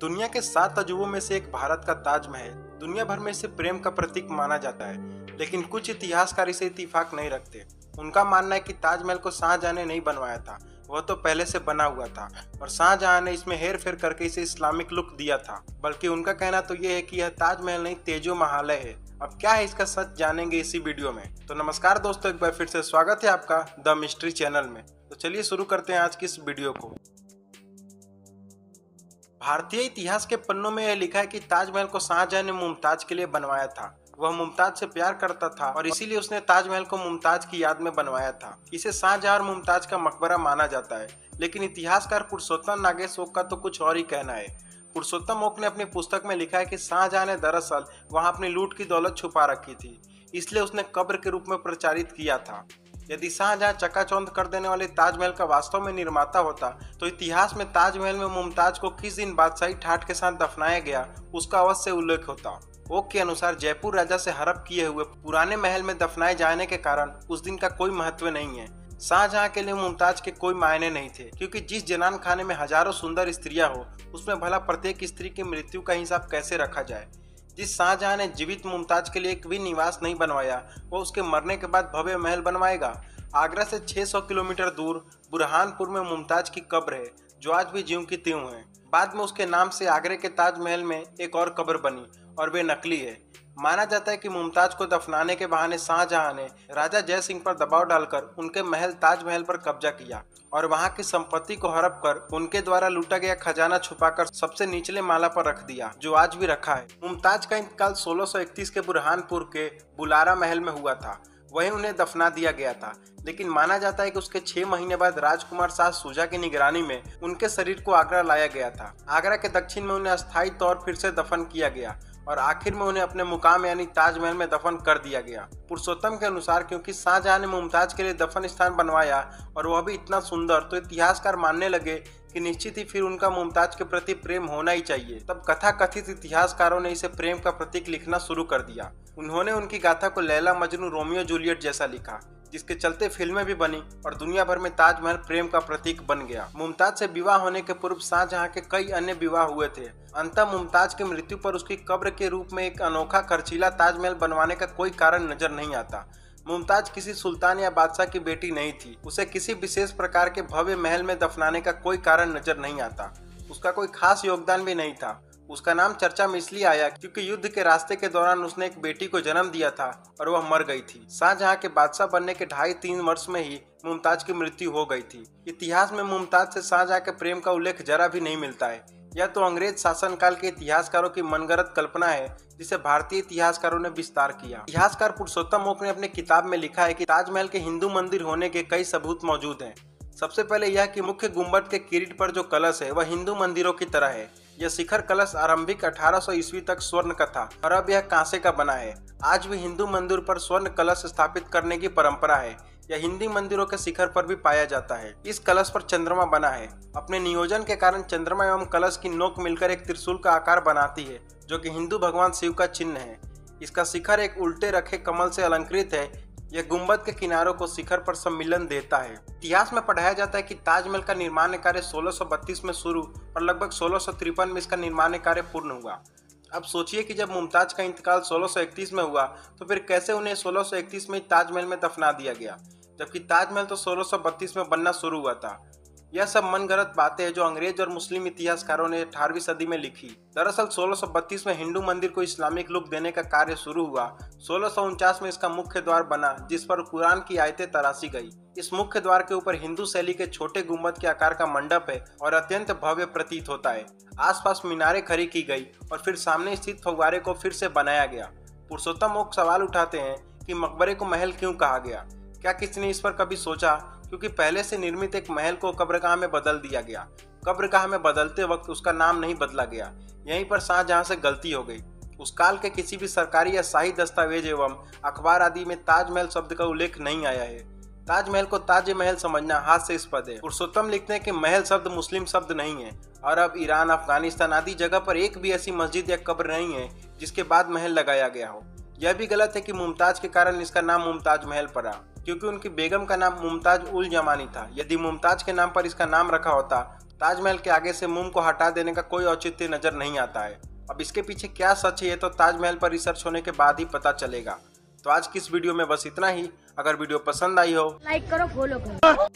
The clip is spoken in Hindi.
दुनिया के 7 अजूबों में से एक भारत का ताजमहल दुनिया भर में इसे प्रेम का प्रतीक माना जाता है, लेकिन कुछ इतिहासकार इसे इत्तेफाक नहीं रखते। उनका मानना है कि ताजमहल को शाहजहां ने नहीं बनवाया था, वह तो पहले से बना हुआ था और शाहजहां ने इसमें हेर फेर करके इसे इस्लामिक लुक दिया था। बल्कि उनका कहना तो यह है कि यह ताजमहल नहीं तेजो महालय है। अब क्या है इसका सच जानेंगे इसी वीडियो में। तो नमस्कार दोस्तों, एक बार फिर से स्वागत है आपका द मिस्ट्री चैनल में। तो चलिए शुरू करते हैं आज की इस वीडियो को। भारतीय इतिहास के पन्नों में यह लिखा है कि ताजमहल को शाहजहां ने मुमताज के लिए बनवाया था। वह मुमताज से प्यार करता था और इसीलिए उसने ताजमहल को मुमताज की याद में बनवाया था। इसे शाहजहां और मुमताज का मकबरा माना जाता है, लेकिन इतिहासकार पुरुषोत्तम नागेश ओक का तो कुछ और ही कहना है। पुरुषोत्तम ओक ने अपनी पुस्तक में लिखा है कि शाहजहां ने दरअसल वहां अपनी लूट की दौलत छुपा रखी थी, इसलिए उसने कब्र के रूप में प्रचारित किया था। यदि शाहजहां चकाचौंध कर देने वाले ताजमहल का वास्तव में निर्माता होता तो इतिहास में ताजमहल में मुमताज को किस दिन बादशाही ठाठ के साथ दफनाया गया उसका अवश्य उल्लेख होता। ओक के अनुसार जयपुर राजा से हड़प किए हुए पुराने महल में दफनाए जाने के कारण उस दिन का कोई महत्व नहीं है। शाहजहां के लिए मुमताज के कोई मायने नहीं थे, क्योंकि जिस जनान खाने में हजारों सुंदर स्त्रियां हो उसमें भला प्रत्येक स्त्री की मृत्यु का हिसाब कैसे रखा जाए। जिस शाहजहां ने जीवित मुमताज के लिए एक भी निवास नहीं बनवाया, वो उसके मरने के बाद भव्य महल बनवाएगा। आगरा से 600 किलोमीटर दूर बुरहानपुर में मुमताज की कब्र है, जो आज भी ज्यों की त्यों है। बाद में उसके नाम से आगरे के ताजमहल में एक और कब्र बनी और वे नकली है। माना जाता है कि मुमताज को दफनाने के बहाने शाहजहां ने राजा जय सिंह पर दबाव डालकर उनके महल ताजमहल पर कब्जा किया और वहां की संपत्ति को हड़प कर उनके द्वारा लूटा गया खजाना छुपाकर सबसे निचले माला पर रख दिया, जो आज भी रखा है। मुमताज का इंतकाल 1631 के बुरहानपुर के बुलारा महल में हुआ था, वहीं उन्हें दफना दिया गया था। लेकिन माना जाता है कि उसके 6 महीने बाद राजकुमार शाह शुजा की निगरानी में उनके शरीर को आगरा लाया गया था। आगरा के दक्षिण में उन्हें अस्थायी तौर फिर से दफन किया गया और आखिर में उन्हें अपने मुकाम यानी ताजमहल में दफन कर दिया गया। पुरुषोत्तम के अनुसार क्योंकि शाहजहां ने मुमताज के लिए दफन स्थान बनवाया और वह भी इतना सुंदर, तो इतिहासकार मानने लगे कि निश्चित ही फिर उनका मुमताज के प्रति प्रेम होना ही चाहिए। तब कथा कथित इतिहासकारों ने इसे प्रेम का प्रतीक लिखना शुरू कर दिया। उन्होंने उनकी गाथा को लैला मजनू रोमियो जूलियट जैसा लिखा, जिसके चलते फिल्में भी बनी और दुनिया भर में ताजमहल प्रेम का प्रतीक बन गया। मुमताज से विवाह होने के पूर्व शाहजहां के कई अन्य विवाह हुए थे। अंततः मुमताज की मृत्यु पर उसकी कब्र के रूप में एक अनोखा खर्चीला ताजमहल बनवाने का कोई कारण नजर नहीं आता। मुमताज किसी सुल्तान या बादशाह की बेटी नहीं थी। उसे किसी विशेष प्रकार के भव्य महल में दफनाने का कोई कारण नजर नहीं आता। उसका कोई खास योगदान भी नहीं था। उसका नाम चर्चा में इसलिए आया क्योंकि युद्ध के रास्ते के दौरान उसने एक बेटी को जन्म दिया था और वह मर गई थी। शाहजहां के बादशाह बनने के 2.5-3 वर्ष में ही मुमताज की मृत्यु हो गई थी। इतिहास में मुमताज से शाहजहां के प्रेम का उल्लेख जरा भी नहीं मिलता है। यह तो अंग्रेज शासनकाल के इतिहासकारों की मनगढ़ंत कल्पना है, जिसे भारतीय इतिहासकारों ने विस्तार किया। इतिहासकार पुरुषोत्तम ओक ने अपनी किताब में लिखा है कि ताजमहल के हिंदू मंदिर होने के कई सबूत मौजूद हैं। सबसे पहले यह कि मुख्य गुंबद के किरीट पर जो कलश है वह हिंदू मंदिरों की तरह है। यह शिखर कलश आरंभिक 1800 ईस्वी तक स्वर्ण का था और अब यह कांसे का बना है। आज भी हिंदू मंदिर पर स्वर्ण कलश स्थापित करने की परंपरा है। यह हिंदी मंदिरों के शिखर पर भी पाया जाता है। इस कलश पर चंद्रमा बना है। अपने नियोजन के कारण चंद्रमा एवं कलश की नोक मिलकर एक त्रिशूल का आकार बनाती है, जो कि हिंदू भगवान शिव का चिन्ह है। इसका शिखर एक उल्टे रखे कमल से अलंकृत है। यह गुंबद के किनारों को शिखर पर सम्मिलन देता है। इतिहास में पढ़ाया जाता है कि ताजमहल का निर्माण कार्य 1632 में शुरू और लगभग 1653 में इसका निर्माण कार्य पूर्ण हुआ। अब सोचिए कि जब मुमताज का इंतकाल 1631 में हुआ, तो फिर कैसे उन्हें 1631 में ताजमहल में दफना दिया गया, जबकि ताजमहल तो 1632 में बनना शुरू हुआ था। यह सब मनगढ़ंत बातें हैं जो अंग्रेज और मुस्लिम इतिहासकारों ने 18वीं सदी में लिखी। दरअसल 1632 में हिंदू मंदिर को इस्लामिक लुक देने का कार्य शुरू हुआ। 1649 में इसका मुख्य द्वार बना, जिस पर कुरान की आयतें तराशी गई। इस मुख्य द्वार के ऊपर हिंदू शैली के छोटे गुंबद के आकार का मंडप है और अत्यंत भव्य प्रतीत होता है। आसपास मीनारें खड़ी की गई और फिर सामने स्थित फव्वारे को फिर से बनाया गया। पुरुषोत्तम ओक सवाल उठाते हैं कि मकबरे को महल क्यों कहा गया। क्या किसी ने इस पर कभी सोचा? क्योंकि पहले से निर्मित एक महल को कब्रगाह में बदल दिया गया। कब्रगाह में बदलते वक्त उसका नाम नहीं बदला गया। यहीं पर शाहजहां से गलती हो गई। उस काल के किसी भी सरकारी या शाही दस्तावेज एवं अखबार आदि में ताजमहल शब्द का उल्लेख नहीं आया है। ताजमहल को ताज महल समझना हास्यास्पद है। पुरुषोत्तम लिखते हैं कि महल शब्द मुस्लिम शब्द नहीं है। अरब, ईरान, अफगानिस्तान आदि जगह पर एक भी ऐसी मस्जिद या कब्र नहीं है जिसके बाद महल लगाया गया हो। यह भी गलत है कि मुमताज के कारण इसका नाम मुमताज महल पड़ा, क्योंकि उनकी बेगम का नाम मुमताज उल जमानी था। यदि मुमताज के नाम पर इसका नाम रखा होता ताजमहल के आगे से मोम को हटा देने का कोई औचित्य नजर नहीं आता है। अब इसके पीछे क्या सच है ये तो ताजमहल पर रिसर्च होने के बाद ही पता चलेगा। तो आज की इस वीडियो में बस इतना ही। अगर वीडियो पसंद आई हो लाइक करो, फॉलो करो।